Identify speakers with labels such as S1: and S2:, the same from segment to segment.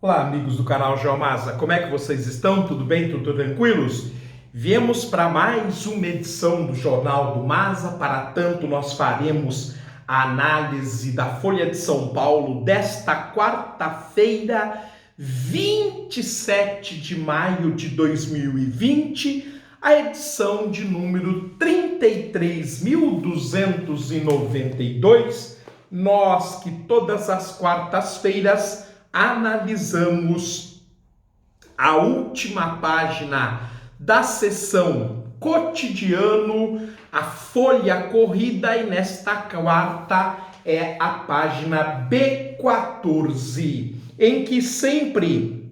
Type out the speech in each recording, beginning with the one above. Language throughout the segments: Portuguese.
S1: Olá, amigos do canal Geomasa, como é que vocês estão? Tudo bem? Tudo tranquilos? Viemos para mais uma edição do Jornal do Masa. Para tanto, nós faremos a análise da Folha de São Paulo desta quarta-feira, 27 de maio de 2020, a edição de número 33.292. Nós que todas as quartas-feiras analisamos a última página da seção Cotidiano, a Folha Corrida, e nesta quarta é a página B14, em que sempre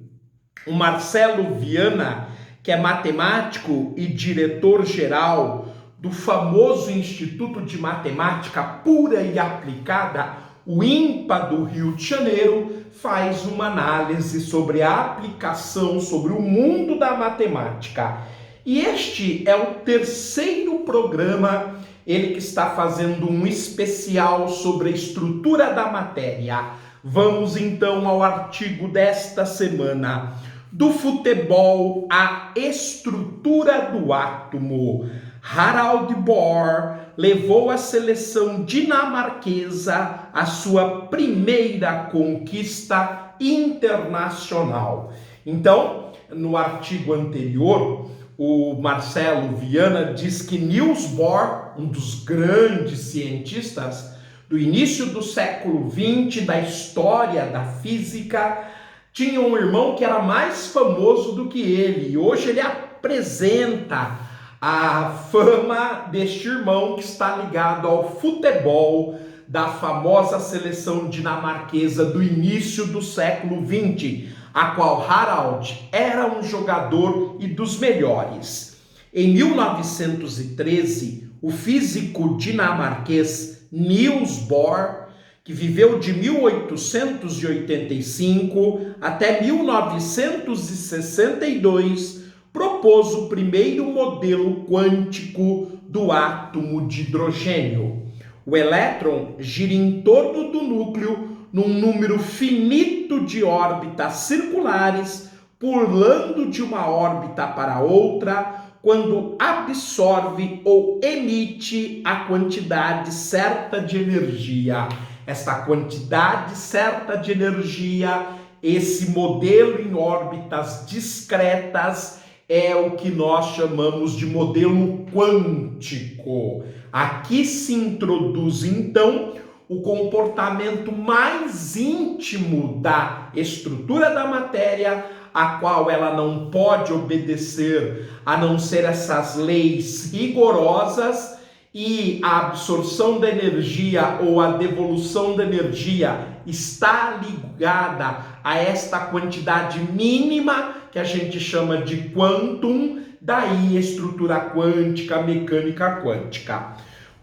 S1: o Marcelo Viana, que é matemático e diretor-geral do famoso Instituto de Matemática Pura e Aplicada, o INPA do Rio de Janeiro, faz uma análise sobre a aplicação, sobre o mundo da matemática. E este é o terceiro programa, ele que está fazendo um especial sobre a estrutura da matéria. Vamos então ao artigo desta semana. Do futebol à estrutura do átomo. Harald Bohr levou a seleção dinamarquesa à sua primeira conquista internacional. Então, no artigo anterior, o Marcelo Viana diz que Niels Bohr, um dos grandes cientistas do início do século XX, da história da física, tinha um irmão que era mais famoso do que ele, e hoje ele apresenta a fama deste irmão que está ligado ao futebol da famosa seleção dinamarquesa do início do século XX, a qual Harald era um jogador e dos melhores. Em 1913, o físico dinamarquês Niels Bohr, que viveu de 1885 até 1962, propôs o primeiro modelo quântico do átomo de hidrogênio. O elétron gira em torno do núcleo num número finito de órbitas circulares, pulando de uma órbita para outra, quando absorve ou emite a quantidade certa de energia. Esta quantidade certa de energia, esse modelo em órbitas discretas, é o que nós chamamos de modelo quântico. Aqui se introduz, então, o comportamento mais íntimo da estrutura da matéria, a qual ela não pode obedecer a não ser essas leis rigorosas, e a absorção da energia ou a devolução da energia está ligada a esta quantidade mínima que a gente chama de quantum, daí estrutura quântica, mecânica quântica.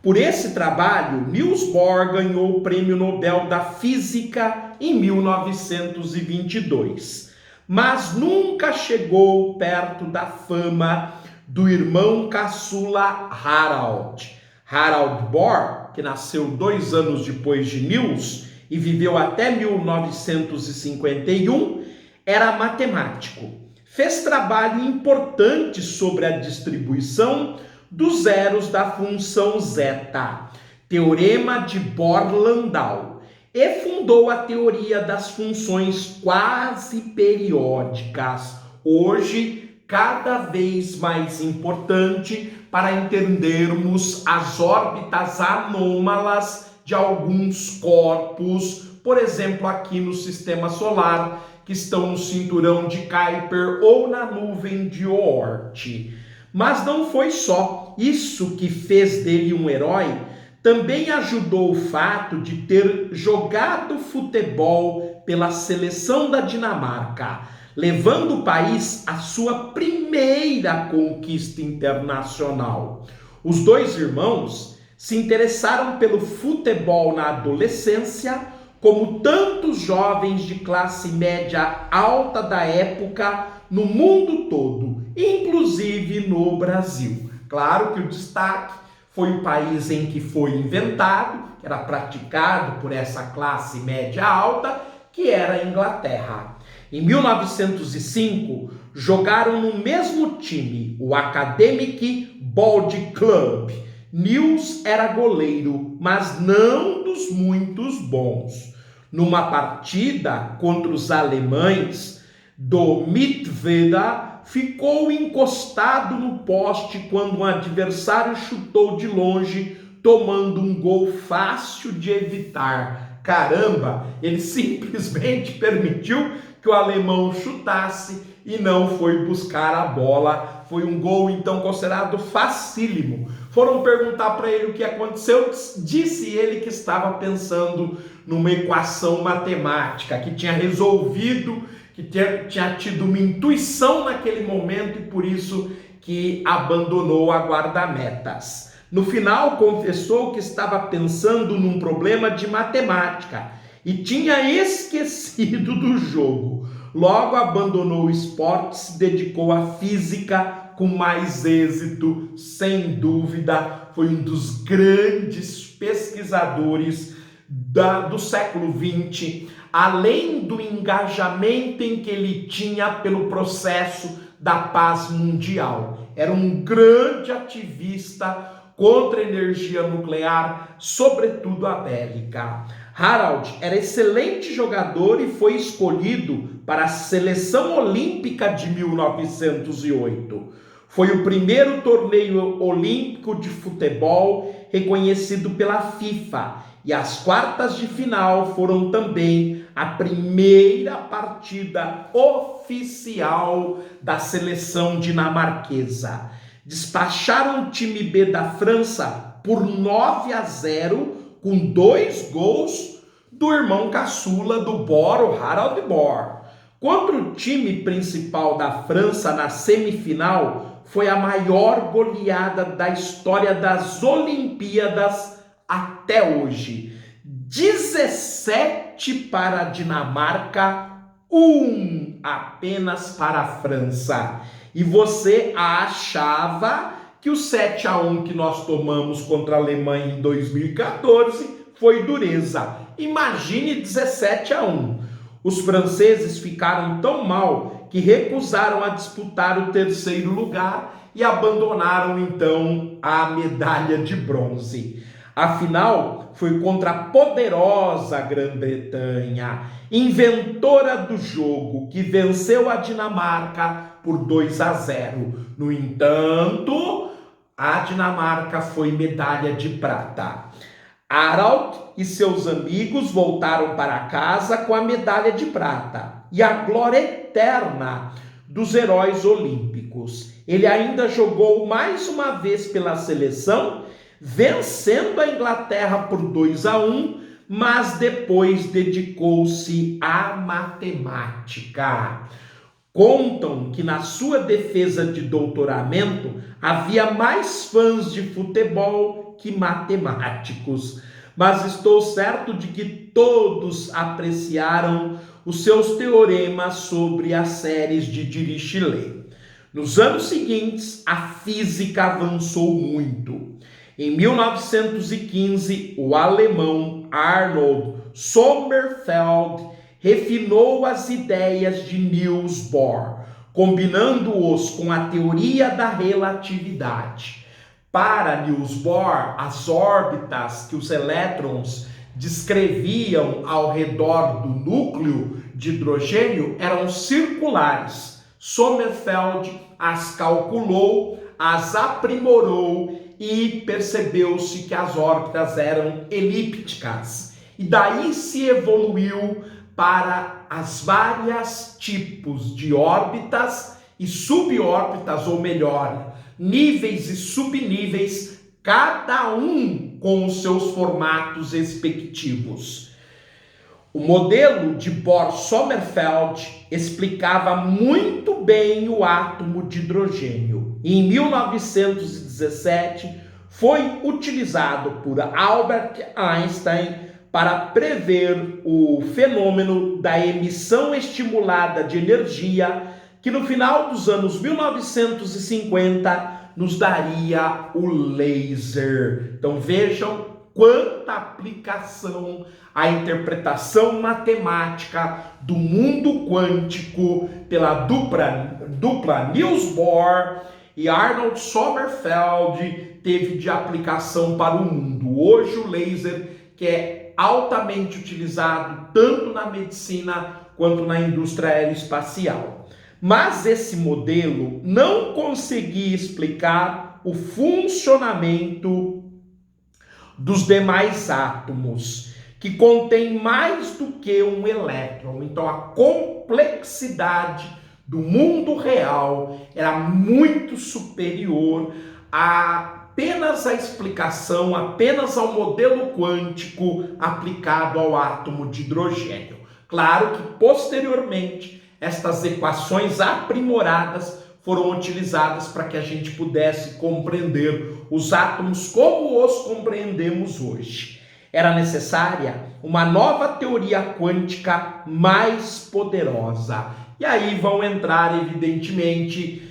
S1: Por esse trabalho, Niels Bohr ganhou o Prêmio Nobel da Física em 1922, mas nunca chegou perto da fama do irmão caçula Harald. Harald Bohr, que nasceu 2 anos depois de Niels e viveu até 1951, era matemático. Fez trabalho importante sobre a distribuição dos zeros da função zeta, teorema de Bohr-Landau, e fundou a teoria das funções quase periódicas, hoje cada vez mais importante para entendermos as órbitas anômalas de alguns corpos, por exemplo, aqui no sistema solar, que estão no cinturão de Kuiper ou na nuvem de Oort. Mas não foi só isso que fez dele um herói. Também ajudou o fato de ter jogado futebol pela seleção da Dinamarca, levando o país à sua primeira conquista internacional. Os dois irmãos se interessaram pelo futebol na adolescência, como tantos jovens de classe média alta da época no mundo todo, inclusive no Brasil. Claro que o destaque foi o país em que foi inventado, que era praticado por essa classe média alta, que era a Inglaterra. Em 1905, jogaram no mesmo time, o Academic Bold Club. Niels era goleiro, mas não dos muitos bons. Numa partida contra os alemães, do Mittweida ficou encostado no poste quando um adversário chutou de longe, tomando um gol fácil de evitar. Caramba, ele simplesmente permitiu que o alemão chutasse e não foi buscar a bola. Foi um gol, então, considerado facílimo. Foram perguntar para ele o que aconteceu, disse ele que estava pensando numa equação matemática, que tinha resolvido, que tinha tido uma intuição naquele momento e por isso que abandonou a guarda-metas. No final, confessou que estava pensando num problema de matemática e tinha esquecido do jogo. Logo abandonou o esporte e se dedicou à física com mais êxito, sem dúvida. Foi um dos grandes pesquisadores do século XX, além do engajamento em que ele tinha pelo processo da paz mundial. Era um grande ativista contra a energia nuclear, sobretudo a bélica. Harald era excelente jogador e foi escolhido para a seleção olímpica de 1908. Foi o primeiro torneio olímpico de futebol reconhecido pela FIFA e as quartas de final foram também a primeira partida oficial da seleção dinamarquesa. Despacharam o time B da França por 9-0, com 2 gols do irmão caçula do Bohr, o Harald Bohr. Contra o time principal da França na semifinal, foi a maior goleada da história das Olimpíadas até hoje. 17 para a Dinamarca, 1 apenas para a França. E você achava que o 7-1 que nós tomamos contra a Alemanha em 2014 foi dureza. Imagine 17-1. Os franceses ficaram tão mal que recusaram a disputar o 3º lugar e abandonaram então a medalha de bronze. A final foi contra a poderosa Grã-Bretanha, inventora do jogo, que venceu a Dinamarca por 2-0. No entanto, a Dinamarca foi medalha de prata. Harald e seus amigos voltaram para casa com a medalha de prata e a glória eterna dos heróis olímpicos. Ele ainda jogou mais uma vez pela seleção, vencendo a Inglaterra por 2-1, mas depois dedicou-se à matemática. Contam que na sua defesa de doutoramento havia mais fãs de futebol que matemáticos, mas estou certo de que todos apreciaram os seus teoremas sobre as séries de Dirichlet. Nos anos seguintes, a física avançou muito. Em 1915, o alemão Arnold Sommerfeld refinou as ideias de Niels Bohr, combinando-os com a teoria da relatividade. Para Niels Bohr, as órbitas que os elétrons descreviam ao redor do núcleo de hidrogênio eram circulares. Sommerfeld as calculou, as aprimorou e percebeu-se que as órbitas eram elípticas. E daí se evoluiu para as vários tipos de órbitas e subórbitas, ou melhor, níveis e subníveis, cada um com os seus formatos respectivos. O modelo de Bohr-Sommerfeld explicava muito bem o átomo de hidrogênio. E em 1917 foi utilizado por Albert Einstein para prever o fenômeno da emissão estimulada de energia, que no final dos anos 1950 nos daria o laser. Então vejam quanta aplicação à interpretação matemática do mundo quântico pela dupla Niels Bohr e Arnold Sommerfeld teve de aplicação para o mundo. Hoje o laser, que é altamente utilizado tanto na medicina quanto na indústria aeroespacial. Mas esse modelo não conseguia explicar o funcionamento dos demais átomos, que contém mais do que um elétron. Então a complexidade do mundo real era muito superior apenas à explicação, apenas ao modelo quântico aplicado ao átomo de hidrogênio. Claro que posteriormente estas equações aprimoradas foram utilizadas para que a gente pudesse compreender os átomos como os compreendemos hoje. Era necessária uma nova teoria quântica mais poderosa. E aí vão entrar, evidentemente,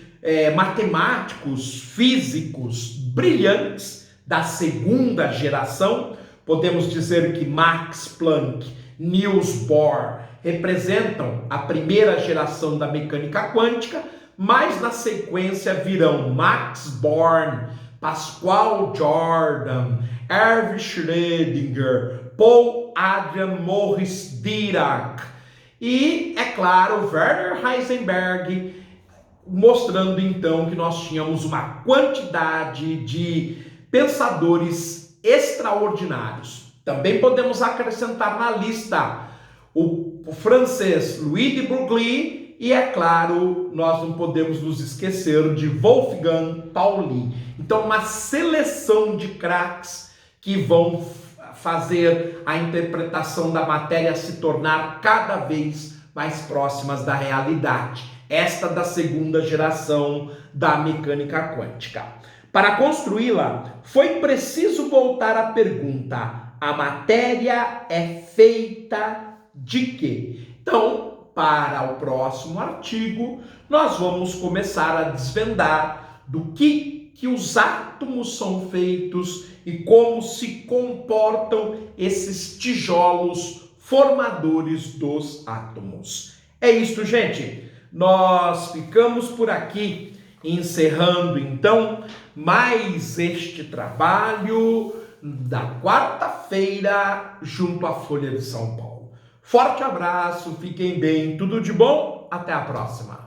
S1: matemáticos, físicos brilhantes da segunda geração. Podemos dizer que Max Planck, Niels Bohr representam a primeira geração da mecânica quântica, mas na sequência virão Max Born, Pascual Jordan, Erwin Schrödinger, Paul Adrian Maurice Dirac e, é claro, Werner Heisenberg, mostrando então que nós tínhamos uma quantidade de pensadores extraordinários. Também podemos acrescentar na lista o francês Louis de Broglie e, é claro, nós não podemos nos esquecer de Wolfgang Pauli. Então, uma seleção de craques que vão fazer a interpretação da matéria se tornar cada vez mais próximas da realidade. Esta da segunda geração da mecânica quântica. Para construí-la, foi preciso voltar à pergunta: a matéria é feita de quê? Então, para o próximo artigo, nós vamos começar a desvendar do que os átomos são feitos e como se comportam esses tijolos formadores dos átomos. É isso, gente. Nós ficamos por aqui, encerrando então mais este trabalho da quarta-feira junto à Folha de São Paulo. Forte abraço, fiquem bem, tudo de bom, até a próxima.